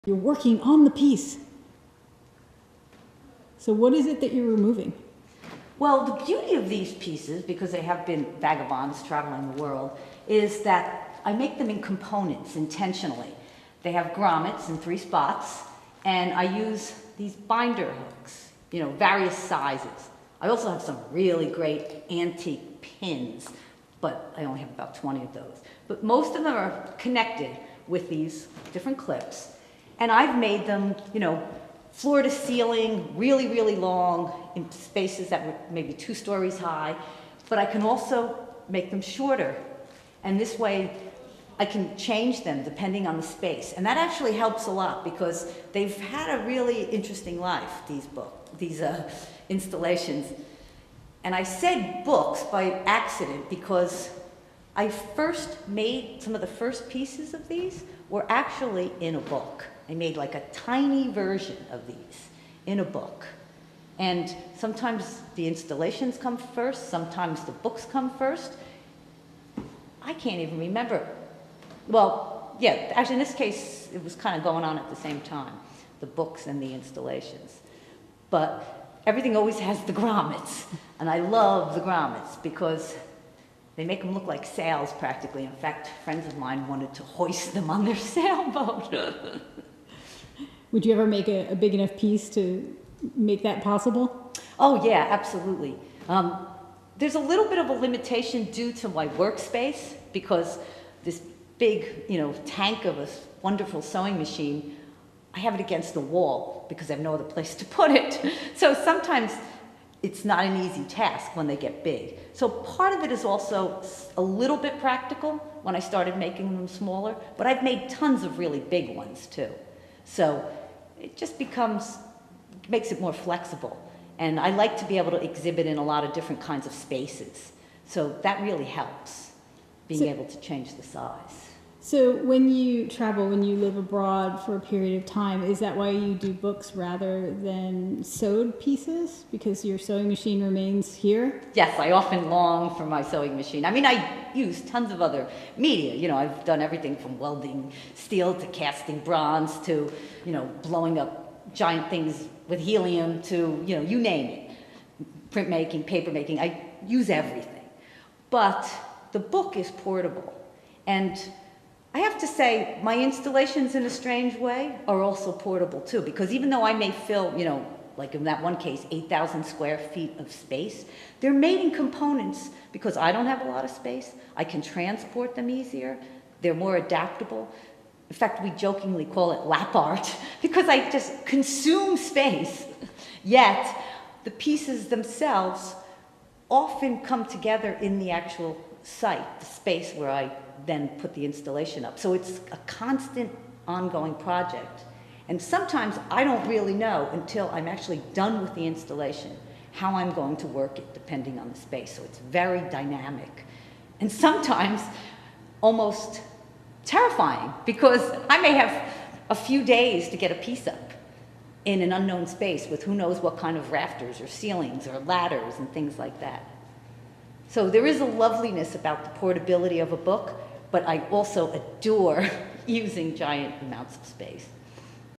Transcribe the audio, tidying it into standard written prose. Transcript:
You're working on the piece. So what is it that you're removing? Well, the beauty of these pieces, because they have been vagabonds traveling the world, is that I make them in components intentionally. They have grommets in 3 spots, and I use these binder hooks, various sizes. I also have some really great antique pins, but I only have about 20 of those. But most of them are connected with these different clips, and I've made them, floor to ceiling, really, really long, in spaces that were maybe 2 stories high, but I can also make them shorter. And this way, I can change them depending on the space. And that actually helps a lot because they've had a really interesting life, these installations. And I said books by accident because I first made some of the first pieces of these were actually in a book. I made like a tiny version of these in a book. And sometimes the installations come first, sometimes the books come first. I can't even remember. Well, yeah, actually in this case, it was kind of going on at the same time, the books and the installations. But everything always has the grommets, and I love the grommets because they make them look like sails practically. In fact, friends of mine wanted to hoist them on their sailboat. Would you ever make a big enough piece to make that possible? Oh yeah, absolutely. There's a little bit of a limitation due to my workspace because this big, tank of a wonderful sewing machine, I have it against the wall because I have no other place to put it. So sometimes it's not an easy task when they get big. So part of it is also a little bit practical when I started making them smaller, but I've made tons of really big ones too. So it just makes it more flexible. And I like to be able to exhibit in a lot of different kinds of spaces. So that really helps, being able to change the size. So when you travel, when you live abroad for a period of time, is that why you do books rather than sewed pieces? Because your sewing machine remains here? Yes, I often long for my sewing machine. I mean, I use tons of other media. I've done everything from welding steel to casting bronze to, blowing up giant things with helium to, you name it. Printmaking, paper making, I use everything. But the book is portable. And I have to say, my installations in a strange way are also portable too, because even though I may fill, like in that one case, 8,000 square feet of space, they're made in components because I don't have a lot of space. I can transport them easier. They're more adaptable. In fact, we jokingly call it lap art because I just consume space. Yet, the pieces themselves often come together in the actual site, the space where I then put the installation up. So it's a constant, ongoing project. And sometimes I don't really know until I'm actually done with the installation how I'm going to work it depending on the space. So it's very dynamic. And sometimes almost terrifying because I may have a few days to get a piece up in an unknown space with who knows what kind of rafters or ceilings or ladders and things like that. So there is a loveliness about the portability of a book, but I also adore using giant amounts of space.